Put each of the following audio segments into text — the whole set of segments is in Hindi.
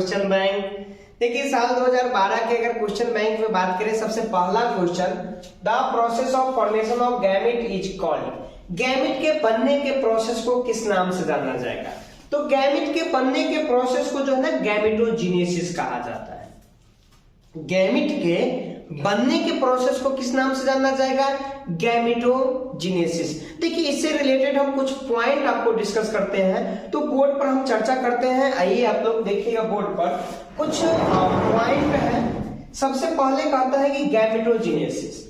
Question bank. देखिए साल 2012 के अगर क्वेश्चन बैंक में बात करें, सबसे पहला question, the process of formation of gamete is called. Gamete के बनने के प्रोसेस को किस नाम से जाना जाएगा? तो गैमेट के बनने के प्रोसेस को जो है ना गैमेटोजेनेसिस कहा जाता है। गैमेट के बनने के प्रोसेस को किस नाम से जाना जाएगा? गैमेटोजेनेसिस। देखिए इससे रिलेटेड हम कुछ पॉइंट आपको डिस्कस करते हैं, तो बोर्ड पर हम चर्चा करते हैं। आइए आप लोग देखिएगा बोर्ड पर कुछ पॉइंट है। सबसे पहले कहता है कि गैमेटोजेनेसिस,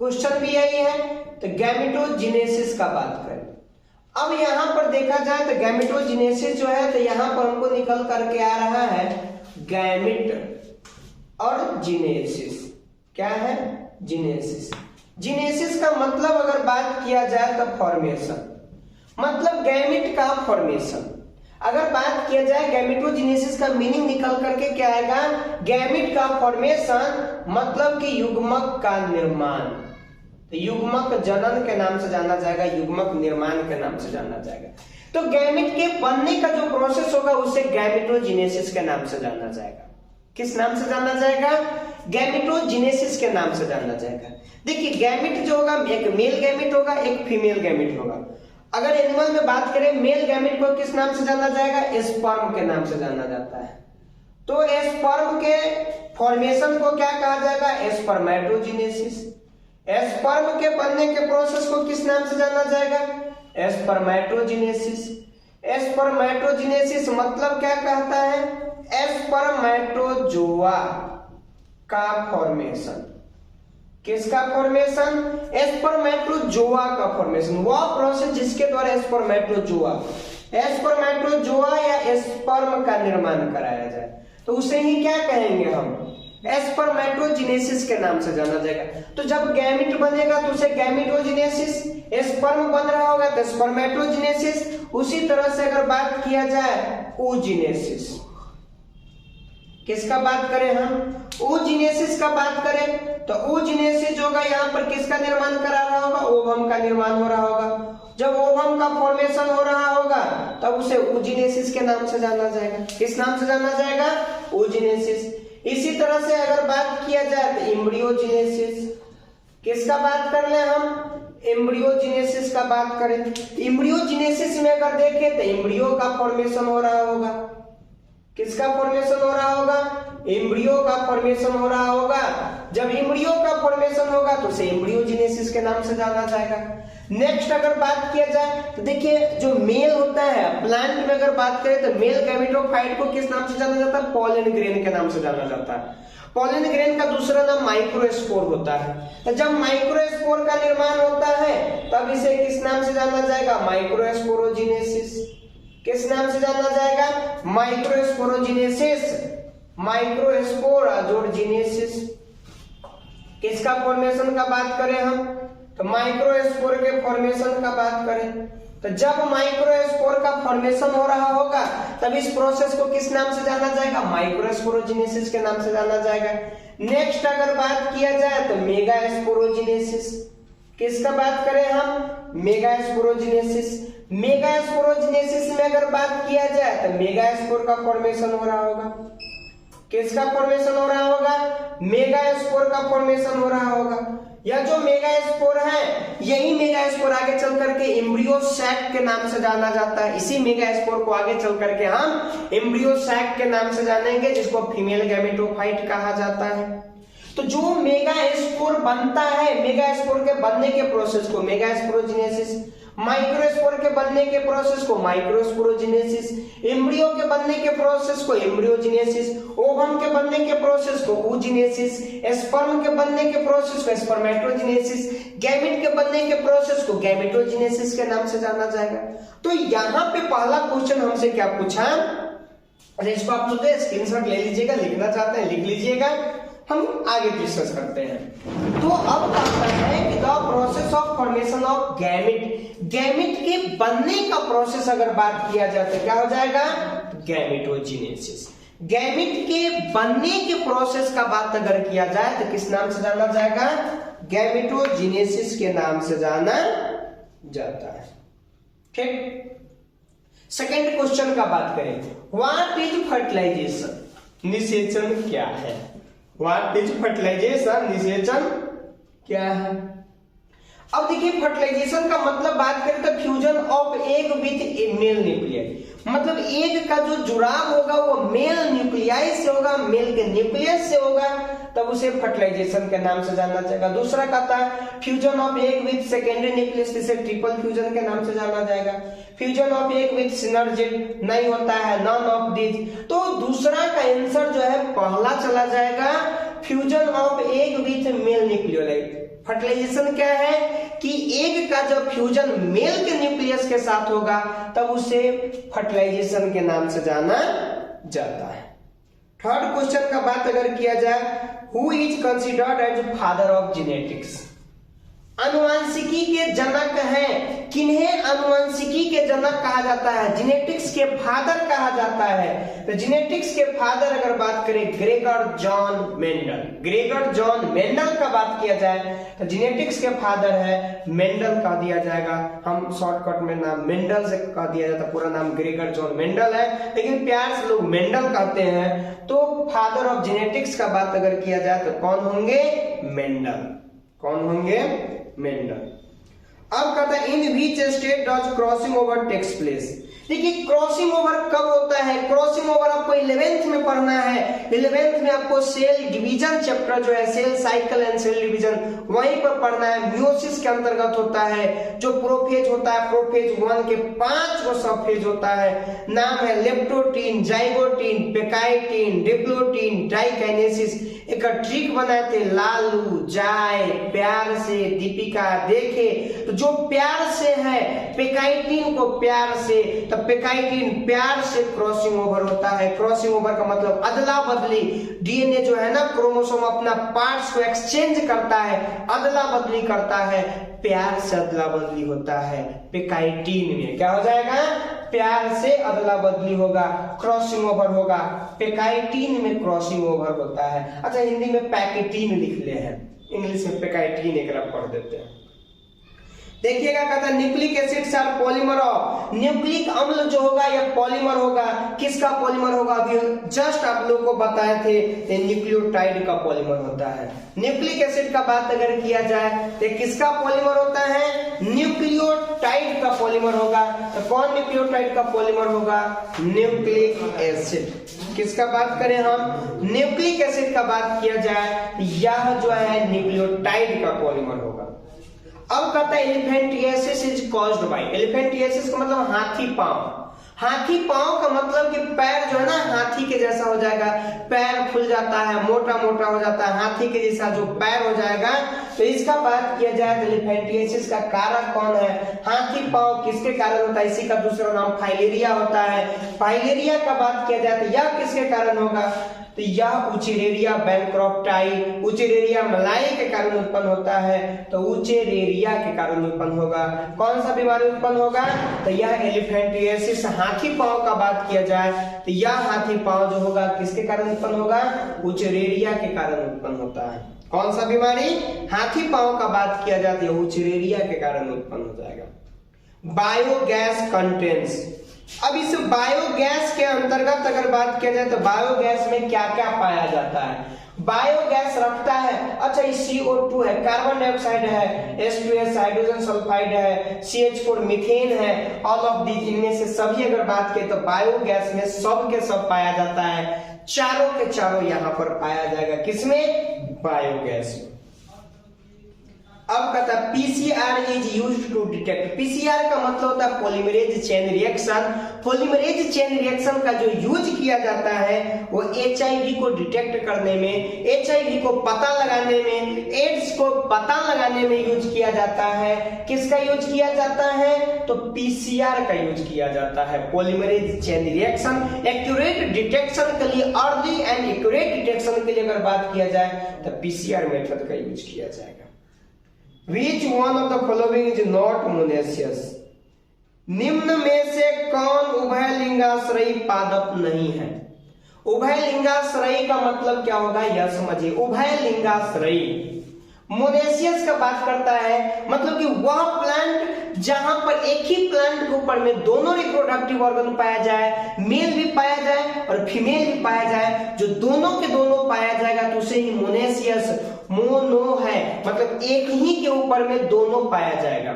क्वेश्चन भी यही है, तो गैमेटोजेनेसिस का बात करें। अब यहां पर देखा जाए तो गैमेटोजेनेसिस जो है, तो यहां पर हमको निकल करके आ रहा है गैमेट और जीनेसिस। क्या है? जीनेसिस। जीनेसिस का मतलब अगर बात किया जाए तो फॉर्मेशन, मतलब गैमेट का फॉर्मेशन। अगर बात किया जाए गैमेटोजेनेसिस का मीनिंग निकल करके क्या आएगा? गैमेट का फॉर्मेशन मतलब कि युग्मक का निर्माण। तो युग्मक जनन के नाम से जाना जाएगा, युग्मक निर्माण के नाम से जाना जाएगा। तो गैमेट के बनने का जो प्रोसेस होगा उसे गैमेटोजेनेसिस के नाम से जाना जाएगा। किस नाम से जाना जाएगा? गैमेटोजेनेसिस के नाम से जाना जाएगा। देखिए गैमेट जो होगा, एक मेल गैमेट होगा, एक फीमेल गैमेट होगा। अगर एनिमल में बात करें, मेल गैमेट को किस नाम से जाना जाएगा? स्पर्म के नाम से जाना जाता है। तो स्पर्म के फॉर्मेशन को क्या कहा जाएगा? स्पर्मेटोजेनेसिस। स्पर्म के बनने के प्रोसेस को किस नाम से जाना जाएगा? स्पर्मेटोजेनेसिस। स्पर्मेटोजेनेसिस मतलब क्या कहता है? स्पर्मेटोजोआ का फॉर्मेशन। किसका फॉर्मेशन? स्पर्मेटोजोआ का फॉर्मेशन। वह प्रोसेस जिसके द्वारा स्पर्मेटोजोआ या स्पर्म का निर्माण कराया जाए, तो उसे ही क्या कहेंगे हम? स्पर्मेटोजेनेसिस के नाम से जाना जाएगा। तो जब गैमेट बनेगा तो उसे गैमेटोजेनेसिस, स्पर्म बन रहा होगा तो स्पर्मेटोजेनेसिस। उसी तरह से अगर बात किया जाए oogenesis, किसका बात करें हम? oogenesis का बात करें तो oogenesis जो होगा यहाँ पर किसका निर्माण करा रहा होगा? ओवम का निर्माण हो रहा होगा। जब ओवम का फॉर्मेशन हो रहा होगा तब उसे oogenesis के नाम से जाना जाएगा। किस नाम से जाना जाएगा? oogenesis। इसी तरह से अगर बात किया जाए तो एम्ब्रियोजेनेसिस। किसका बात कर ले हम? एम्ब्रियोजेनेसिस का बात करें। एम्ब्रियोजेनेसिस में अगर देखें तो एम्ब्रियो का फॉर्मेशन हो रहा होगा। किसका फॉर्मेशन हो रहा होगा? एम्ब्रियो का फॉर्मेशन हो रहा होगा। जब एम्ब्रियो का फॉर्मेशन होगा तो उसे एम्ब्रियोजेनेसिस के नाम से जाना जाएगा। नेक्स्ट अगर बात किया जाए तो देखिए जो मेल होता है प्लांट में, अगर बात करें तो मेल गैमेटोफाइट को किस नाम से जाना जाता है? पॉलन ग्रेन के नाम से जाना जाता है। पॉलन ग्रेन का दूसरा नाम माइक्रोस्पोर होता है। तो जब माइक्रोस्पोर का निर्माण होता है तब इसे किस नाम से जाना जाएगा? माइक्रोस्पोरोजेनेसिस। किस नाम से जाना जाएगा? माइक्रोस्पोरोजेनेसिस। माइक्रोस्पोरोजेनेसिस। किसका फॉर्मेशन का बात करें हम? तो माइक्रोस्पोर के फॉर्मेशन का बात करें तो जब माइक्रोस्पोर का फॉर्मेशन हो रहा होगा तब इस प्रोसेस को किस नाम से जाना जाएगा? माइक्रोस्पोरोजेनेसिस के नाम से जाना जाएगा। नेक्स्ट अगर बात किया जाए तो मेगास्पोरोजेनेसिस। किसका बात करें हम? मेगास्पोरोजेनेसिस। मेगास्पोरोजेनेसिस में अगर बात किया जाए तो मेगास्पोर का फॉर्मेशन हो रहा होगा। किसका फॉर्मेशन हो रहा होगा? मेगास्पोर का फॉर्मेशन हो रहा होगा। या जो मेगास्पोर है, यही मेगास्पोर आगे चल करके एम्ब्रियो सैक के नाम से जाना जाता है। इसी मेगास्पोर को आगे चल करके हम एम्ब्रियो सैक के नाम से जानेंगे, जिसको फीमेल गैमेटोफाइट कहा जाता है। तो जो मेगास्पोर बनता है, मेगास्पोर के बनने के प्रोसेस को मेगास्पोरोजेनेसिस, माइक्रोस्पोर के बनने के प्रोसेस को माइक्रोस्पोरोजेनेसिस, एम्ब्रियो के बनने के प्रोसेस को एम्ब्रियोजेनेसिस, ओवम के बनने के प्रोसेस को oogenesis, स्पर्म के बनने के प्रोसेस को स्पर्मेटोजेनेसिस, गैमेट के बनने के प्रोसेस को गैमेटोजेनेसिस के नाम से जाना जाएगा। तो यहाँ पे पहला क्वेश्चन हमसे क्या पूछा? अरे इसको आप लोग स्क्रीनशॉट ले लीजिएगा, लिखना चाहते हैं लिख लीजिएगा, हम आगे डिस्कस करते हैं। तो अब कहता है कि the process of formation of gamete, gamete के बनने का प्रोसेस अगर बात किया जाए तो क्या हो जाएगा? गैमेटोजेनेसिस। गैमेट के बनने के प्रोसेस का बात अगर किया जाए तो किस नाम से जाना जाएगा? गैमेटोजेनेसिस के नाम से जाना जाता है। ठीक। सेकेंड क्वेश्चन का बात करें, व्हाट इज फर्टिलाइजेशन, निषेचन क्या है? व्हाट इज फर्टिलाइजेशन, निषेचन क्या है? अब देखिए फर्टिलाइजेशन का मतलब बात करें तो fusion of egg with A mail nucleus, मतलब एग का जो जुड़ाव होगा वो मेल न्यूक्लियाई से होगा, मेल के न्यूक्लियस से होगा, तब उसे फर्टिलाइजेशन के नाम से जाना जाएगा। दूसरा कहता है fusion of egg with secondary nucleus, इसे ट्रिपल फ्यूजन के नाम से जाना जाएगा। Fusion of egg with synergid नहीं होता है, नॉन ऑफ दिस, तो दूसरा का आंसर जो है पहला चला जाएगा, fusion of egg with male nucleolite. Fertilisation क्या है कि एग का जब फ्यूजन मेल के न्यूक्लियस के साथ होगा तब उसे फर्टिलाइजेशन के नाम से जाना जाता है। थर्ड क्वेश्चन का बात अगर किया जाए, who is considered as father of genetics, अनुवांशिकी के जनक हैं, किन्हें अनुवांशिकी के जनक कहा जाता है? जेनेटिक्स के फादर कहा जाता है। तो जेनेटिक्स के फादर अगर बात करें Gregor John Mendel, Gregor John Mendel का बात किया जाए तो जेनेटिक्स के फादर है मेंडल कह दिया जाएगा। हम शॉर्टकट में नाम मेंडल से कह दिया जाता, पूरा नाम ग्रेगर जॉन मेंडल है, लेकिन प्यार से लोग मेंडल कहते हैं। तो फादर ऑफ जेनेटिक्स का बात अगर किया जाए तो कौन होंगे? मेंडल। कौन होंगे? मेंडल। अब कहता है in which state does crossing over takes place, देखिए क्रॉसिंग ओवर कब होता है? क्रॉसिंग ओवर आपको 11th में पढ़ना है। 11th में आपको सेल डिवीजन चैप्टर जो है, cell cycle and cell division, वहीं पर पढ़ना है। म्यूसिस के अंतर्गत होता है, जो प्रोफेज होता है, प्रोफेज 1 के 5 को सब फेज होता है। नाम है लेप्टोटीन, जाइगोटीन, पेकाइटीन, डिप्लोटीन, डाइकाइनेसिस। एक ट्रिक बनाए थे लालू, जाए, प्यार से, दीपिका, देखे, तो जो प्यार से है पेकाइटीन को प्यार से, तब पेकाइटीन प्यार से क्रॉसिंग ओवर होता है। क्रॉसिंग ओवर का मतलब अदला बदली, डीएनए जो है ना क्रोमोसोम अपना पार्ट्स को एक्सचेंज करता है, अदला बदली करता है, प्यार से अदला बदली होता है। पेकाइटीन में क्या हो जाएगा? प्यार से अदला बदली होगा, क्रॉसिंग ओवर होगा। पेकाइटीन में क्रॉसिंग ओवर होता है। अच्छा हिंदी में पैकेटीन लिख ले हैं, इंग्लिश में पेकाइटीन एक पढ़ देते हैं। देखिएगा कहता है nucleic acids are polymer of, nucleic अम्ल जो होगा या पॉलीमर होगा, किसका पॉलीमर होगा? अभी जस्ट आप लोगों को बताए थे ये न्यूक्लियोटाइड का पॉलीमर होता है। न्यूक्लिक एसिड का बात अगर किया जाए तो किसका पॉलीमर होता है? न्यूक्लियोटाइड का पॉलीमर होगा। तो कौन न्यूक्लियोटाइड का पॉलीमर होगा? Nucleic acid. किसका बात करें हम? न्यूक्लिक एसिड का बात किया जाए, यह जो है न्यूक्लियोटाइड का पॉलीमर होगा। अब कहता है एलिफेंटिएसिस इज कॉज्ड बाय, एलिफेंटिएसिस का मतलब हाथी पांव। हाथी पांव का मतलब कि पैर जो है ना हाथी के जैसा हो जाएगा, पैर फूल जाता है, मोटा मोटा हो जाता है, हाथी के जैसा जो पैर हो जाएगा। तो इसका बात किया जाए तो एलिफेंटिएसिस का कारक कौन है? हाथी पांव किसके कारण होता है? इसी का दूसरा नाम फाइलेरिया होता है। फाइलेरिया का बात किया जाए तो यह किसके कारण होगा? तो यह उचेरेरिया बैंक्रॉफ्टाई, उचेरेरिया मलाई के कारण उत्पन्न होता है, तो उचेरेरिया के कारण उत्पन्न होगा। कौन सा बीमारी उत्पन्न होगा? तो यह एलिफेंटिएसिस। हाथी पांव का बात किया जाए तो यह हाथी पांव जो होगा किसके कारण उत्पन्न होगा? उचेरेरिया के कारण उत्पन्न होता है। कौन सा बीमारी? हाथी पांव का बात किया जाए तो उचेरेरिया के कारण उत्पन्न हो जाएगा। बायोगैस कंटेंट्स, अब इस बायोगैस के अंतर्गत अगर बात किया जाए तो बायोगैस में क्या क्या पाया जाता है? बायोगैस रखता है, अच्छा ये CO2 है, कार्बन डाइऑक्साइड है, H2S हाइड्रोजन सल्फाइड है, CH4 मीथेन है, ऑल ऑफ दीज, इनमें से सभी अगर बात करें तो बायोगैस में सब के सब पाया जाता है। चारों के चारों यहाँ पर पाया जाएगा, किसमें? बायोगैस में। अब कहता है PCR is used to detect, PCR का मतलब होता है polymerase chain reaction. Polymerase chain reaction का जो यूज किया जाता है वो HIV को डिटेक्ट करने में, HIV को पता लगाने में, एड्स को पता लगाने में यूज किया जाता है। किसका यूज किया जाता है? तो पीसीआर का यूज किया जाता है। Polymerase chain reaction accurate detection के लिए, अर्ली एंड एक्यूरेट डिटेक्शन के लिए अगर बात किया जाए तो पीसीआर मेथड का यूज किया जाएगा। Which one of the following is not monoecious? निम्न में से कौन उभयलिंगाश्रयी पादप नहीं है? उभयलिंगाश्रयी का मतलब क्या होगा यह समझिए। उभयलिंगाश्रयी मोनेशियस का बात करता है, मतलब कि वह प्लांट जहां पर एक ही प्लांट के ऊपर में दोनों रिप्रोडक्टिव ऑर्गन पाया जाए, मेल भी पाया जाए और फीमेल भी पाया जाए, जो दोनों के दोनों पाया जाएगा तो उसे ही मोनेशियस, मोनो है, मतलब एक ही के ऊपर में दोनों पाया जाएगा।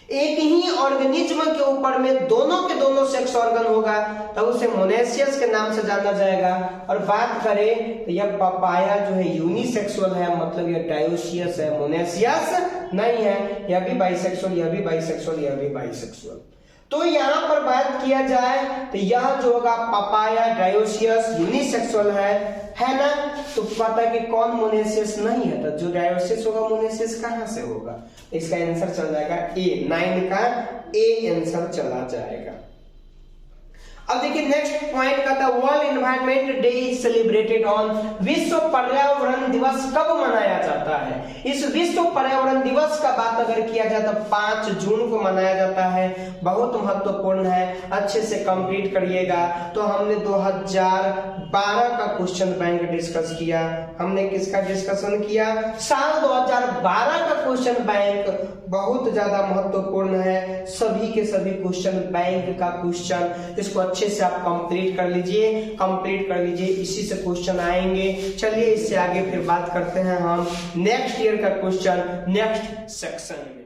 एक ही ऑर्गेनिज्म के ऊपर में दोनों के दोनों सेक्स ऑर्गन होगा तो उसे मोनेशियस के नाम से जाना जाएगा। और बात करें तो यह पपाया जो है यूनिसेक्सुअल है, मतलब यह डायोसियस है, मोनेशियस नहीं है। यह भी बाइसेक्सुअल, यह भी बाइसेक्सुअल, यह भी बाइसेक्सुअल। तो यहाँ पर बात किया जाए तो यह जो होगा पपाया डायोसियस यूनिसेक्सुअल है ना। तो पता है कि कौन मोनेशियस नहीं है, तो जो डायोसियस होगा मोनेशियस कहां से होगा, इसका आंसर चल जाएगा ए, 9 का ए आंसर चला जाएगा। अब देखिए नेक्स्ट पॉइंट का था world environment day is celebrated on, विश्व पर्यावरण दिवस कब मनाया जाता है। इस विश्व पर्यावरण दिवस का बात अगर किया जाए तो 5 जून को मनाया जाता है, बहुत महत्वपूर्ण है, अच्छे से कंप्लीट करिएगा। तो हमने 2012 का क्वेश्चन बैंक डिस्कस किया, हमने किसका डिस्कशन किया, साल 2012 का क्वेश्चन बैंक बहुत ज्यादा महत्वपूर्ण है, सभी के सभी क्वेश्चन बैंक का क्वेश्चन, इसको अच्छे से आप कंप्लीट कर लीजिए, इसी से क्वेश्चन आएंगे। चलिए इससे आगे फिर बात करते हैं हम नेक्स्ट ईयर का क्वेश्चन नेक्स्ट सेक्शन में।